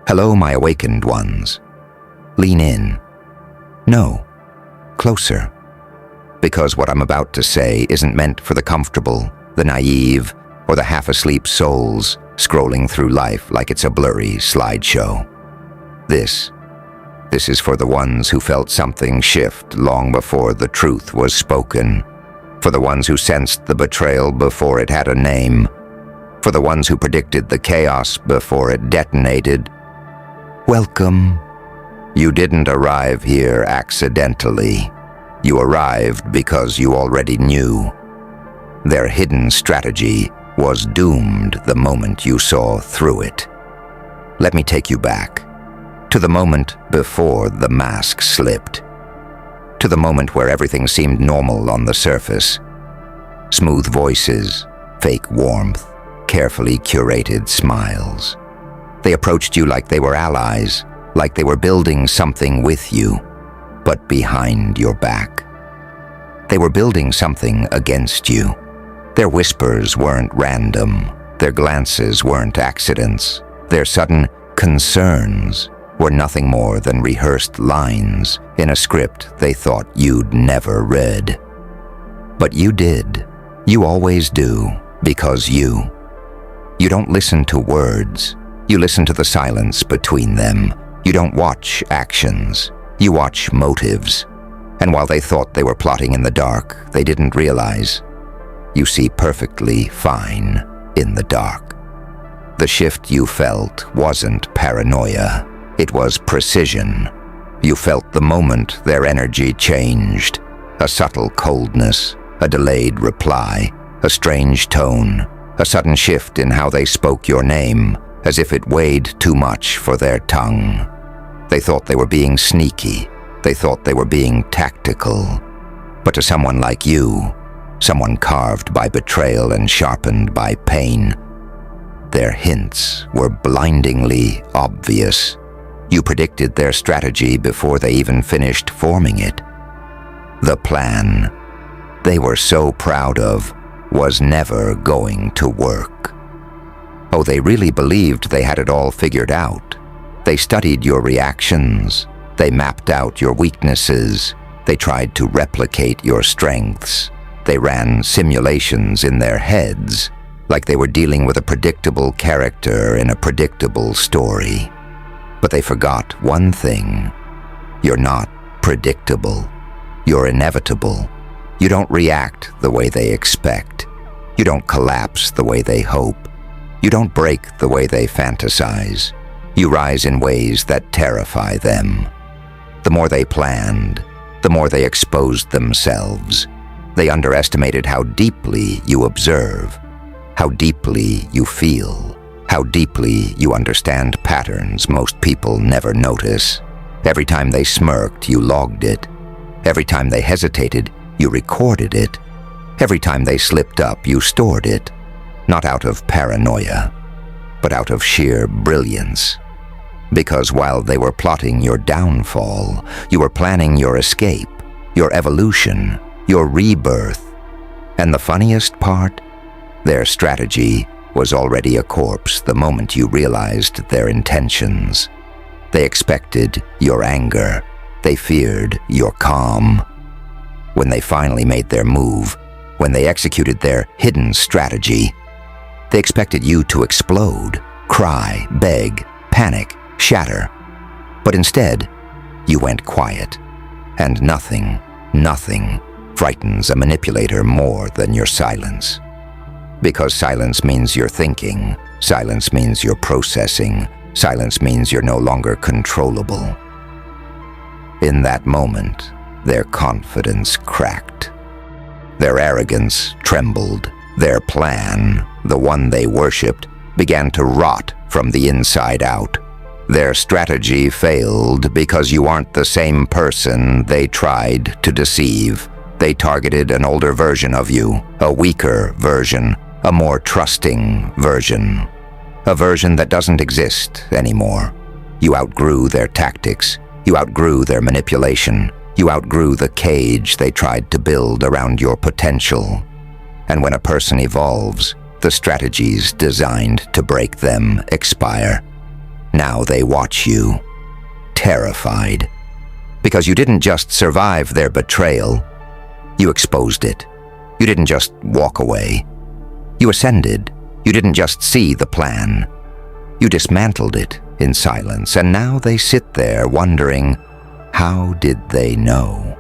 Hello, my awakened ones. Lean in. No, closer. Because what I'm about to say isn't meant for the comfortable, the naive, or the half-asleep souls scrolling through life like it's a blurry slideshow. This is for the ones who felt something shift long before the truth was spoken, for the ones who sensed the betrayal before it had a name, for the ones who predicted the chaos before it detonated. Welcome. You didn't arrive here accidentally. You arrived because you already knew. Their hidden strategy was doomed the moment you saw through it. Let me take you back to the moment before the mask slipped, to the moment where everything seemed normal on the surface. Smooth voices, fake warmth, carefully curated smiles. They approached you like they were allies, like they were building something with you, but behind your back. They were building something against you. Their whispers weren't random. Their glances weren't accidents. Their sudden concerns were nothing more than rehearsed lines in a script they thought you'd never read. But you did. You always do, because you don't listen to words. You listen to the silence between them. You don't watch actions. You watch motives. And while they thought they were plotting in the dark, they didn't realize you see perfectly fine in the dark. The shift you felt wasn't paranoia. It was precision. You felt the moment their energy changed. A subtle coldness, a delayed reply, a strange tone, a sudden shift in how they spoke your name, as if it weighed too much for their tongue. They thought they were being sneaky. They thought they were being tactical. But to someone like you, someone carved by betrayal and sharpened by pain, their hints were blindingly obvious. You predicted their strategy before they even finished forming it. The plan they were so proud of was never going to work. Oh, they really believed they had it all figured out. They studied your reactions. They mapped out your weaknesses. They tried to replicate your strengths. They ran simulations in their heads, like they were dealing with a predictable character in a predictable story. But they forgot one thing. You're not predictable. You're inevitable. You don't react the way they expect. You don't collapse the way they hope. You don't break the way they fantasize. You rise in ways that terrify them. The more they planned, the more they exposed themselves. They underestimated how deeply you observe, how deeply you feel, how deeply you understand patterns most people never notice. Every time they smirked, you logged it. Every time they hesitated, you recorded it. Every time they slipped up, you stored it. Not out of paranoia, but out of sheer brilliance. Because while they were plotting your downfall, you were planning your escape, your evolution, your rebirth. And the funniest part? Their strategy was already a corpse the moment you realized their intentions. They expected your anger. They feared your calm. When they finally made their move, when they executed their hidden strategy, they expected you to explode, cry, beg, panic, shatter. But instead, you went quiet. And nothing frightens a manipulator more than your silence. Because silence means you're thinking. Silence means you're processing. Silence means you're no longer controllable. In that moment, their confidence cracked. Their arrogance trembled. Their plan, the one they worshipped, began to rot from the inside out. Their strategy failed because you aren't the same person they tried to deceive. They targeted an older version of you, a weaker version, a more trusting version. A version that doesn't exist anymore. You outgrew their tactics. You outgrew their manipulation. You outgrew the cage they tried to build around your potential. And when a person evolves, the strategies designed to break them expire. Now they watch you, terrified, because you didn't just survive their betrayal, you exposed it. You didn't just walk away. You ascended. You didn't just see the plan. You dismantled it in silence, and now they sit there wondering, how did they know?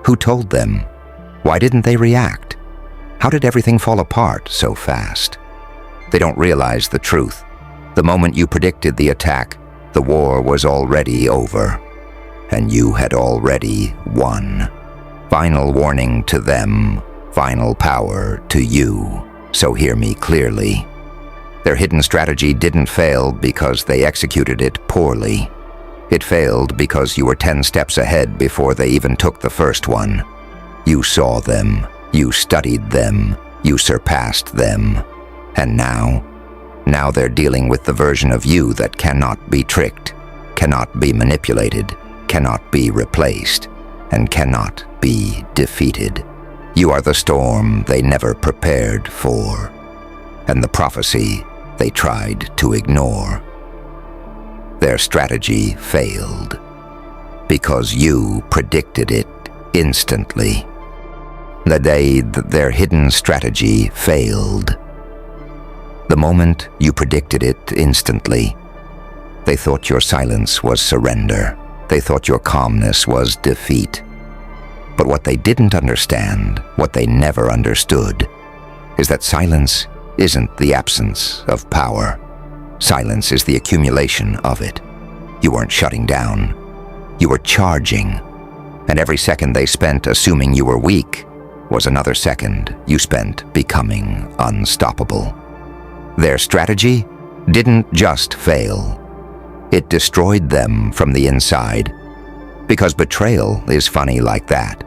Who told them? Why didn't they react? How did everything fall apart so fast? They don't realize the truth. The moment you predicted the attack, the war was already over, and you had already won. Final warning to them, final power to you, so hear me clearly. Their hidden strategy didn't fail because they executed it poorly. It failed because you were 10 steps ahead before they even took the first one. You saw them, you studied them, you surpassed them, and now they're dealing with the version of you that cannot be tricked, cannot be manipulated, cannot be replaced, and cannot be defeated. You are the storm they never prepared for, and the prophecy they tried to ignore. Their strategy failed because you predicted it instantly. The day that their hidden strategy failed, the moment you predicted it instantly, they thought your silence was surrender. They thought your calmness was defeat. But what they didn't understand, what they never understood, is that silence isn't the absence of power. Silence is the accumulation of it. You weren't shutting down. You were charging. And every second they spent assuming you were weak was another second you spent becoming unstoppable. Their strategy didn't just fail. It destroyed them from the inside. Because betrayal is funny like that.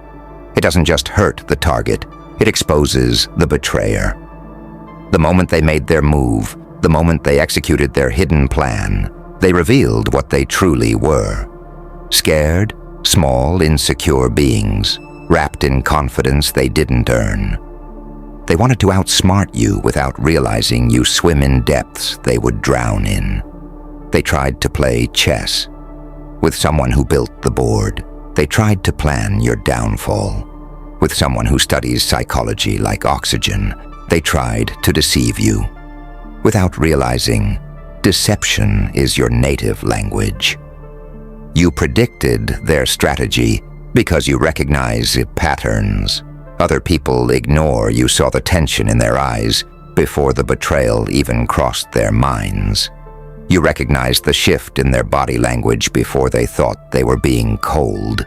It doesn't just hurt the target, it exposes the betrayer. The moment they made their move, the moment they executed their hidden plan, they revealed what they truly were. Scared, small, insecure beings, wrapped in confidence they didn't earn. They wanted to outsmart you without realizing you swim in depths they would drown in. They tried to play chess with someone who built the board. They tried to plan your downfall. With someone who studies psychology like oxygen, they tried to deceive you. Without realizing, deception is your native language. You predicted their strategy because you recognize patterns. Other people ignore you saw the tension in their eyes before the betrayal even crossed their minds. You recognized the shift in their body language before they thought they were being cold.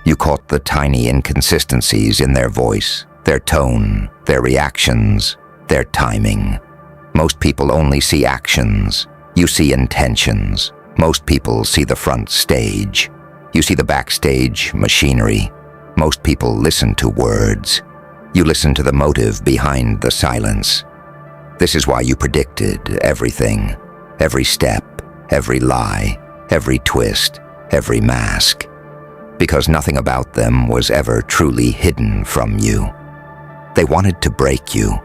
You caught the tiny inconsistencies in their voice, their tone, their reactions, their timing. Most people only see actions. You see intentions. Most people see the front stage. You see the backstage machinery. Most people listen to words. You listen to the motive behind the silence. This is why you predicted everything. Every step, every lie, every twist, every mask. Because nothing about them was ever truly hidden from you. They wanted to break you,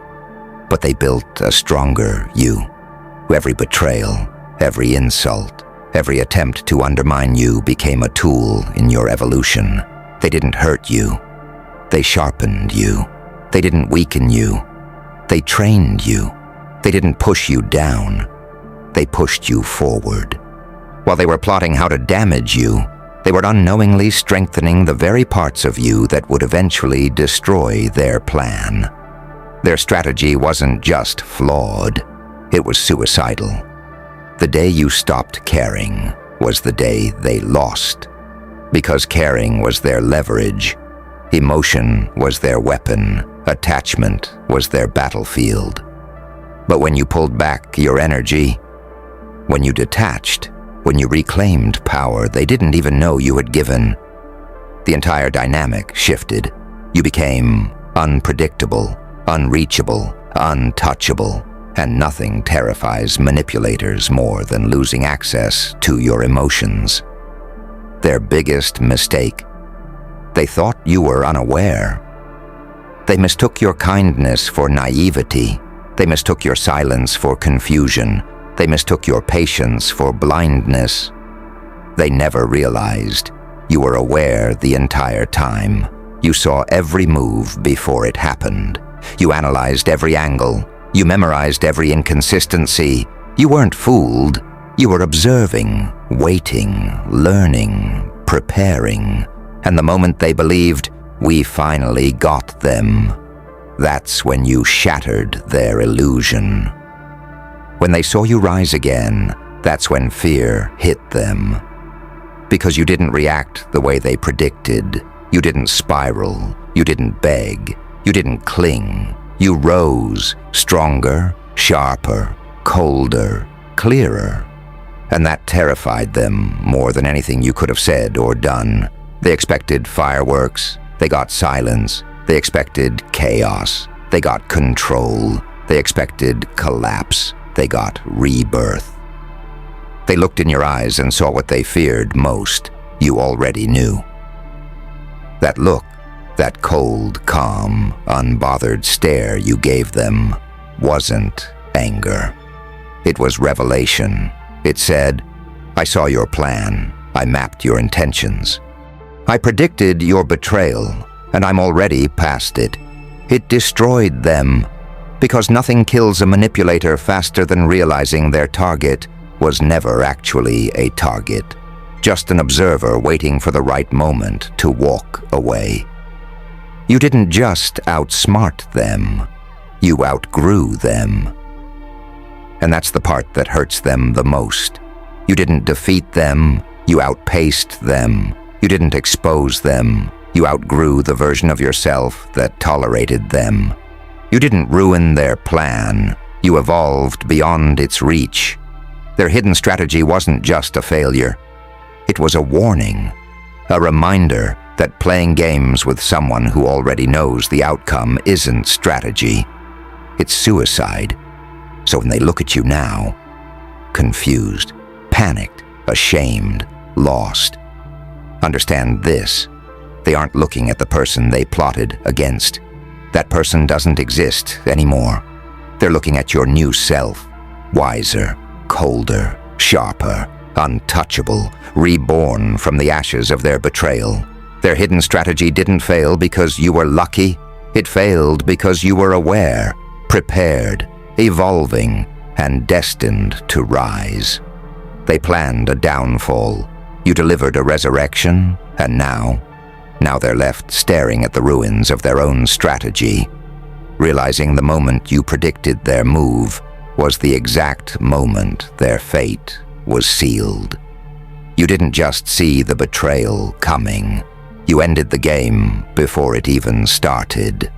but they built a stronger you. Every betrayal, every insult, every attempt to undermine you became a tool in your evolution. They didn't hurt you. They sharpened you. They didn't weaken you. They trained you. They didn't push you down. They pushed you forward. While they were plotting how to damage you, they were unknowingly strengthening the very parts of you that would eventually destroy their plan. Their strategy wasn't just flawed, it was suicidal. The day you stopped caring was the day they lost. Because caring was their leverage, emotion was their weapon, attachment was their battlefield. But when you pulled back your energy, when you detached, when you reclaimed power they didn't even know you had given, the entire dynamic shifted. You became unpredictable, unreachable, untouchable, and nothing terrifies manipulators more than losing access to your emotions. Their biggest mistake. They thought you were unaware. They mistook your kindness for naivety. They mistook your silence for confusion. They mistook your patience for blindness. They never realized you were aware the entire time. You saw every move before it happened. You analyzed every angle. You memorized every inconsistency. You weren't fooled. You were observing, waiting, learning, preparing. And the moment they believed, we finally got them, that's when you shattered their illusion. When they saw you rise again, that's when fear hit them. Because you didn't react the way they predicted. You didn't spiral. You didn't beg. You didn't cling. You rose, stronger, sharper, colder, clearer. And that terrified them more than anything you could have said or done. They expected fireworks. They got silence. They expected chaos. They got control. They expected collapse. They got rebirth. They looked in your eyes and saw what they feared most. You already knew. That look, that cold, calm, unbothered stare you gave them wasn't anger. It was revelation. It said, I saw your plan. I mapped your intentions. I predicted your betrayal, and I'm already past it. It destroyed them, because nothing kills a manipulator faster than realizing their target was never actually a target, just an observer waiting for the right moment to walk away. You didn't just outsmart them, you outgrew them. And that's the part that hurts them the most. You didn't defeat them, you outpaced them. You didn't expose them, you outgrew the version of yourself that tolerated them. You didn't ruin their plan, you evolved beyond its reach. Their hidden strategy wasn't just a failure. It was a warning, a reminder that playing games with someone who already knows the outcome isn't strategy. It's suicide. So when they look at you now, confused, panicked, ashamed, lost, understand this. They aren't looking at the person they plotted against. That person doesn't exist anymore. They're looking at your new self, wiser, colder, sharper, untouchable, reborn from the ashes of their betrayal. Their hidden strategy didn't fail because you were lucky. It failed because you were aware, prepared, evolving, and destined to rise. They planned a downfall. You delivered a resurrection, and now they're left staring at the ruins of their own strategy, realizing the moment you predicted their move was the exact moment their fate was sealed. You didn't just see the betrayal coming. You ended the game before it even started.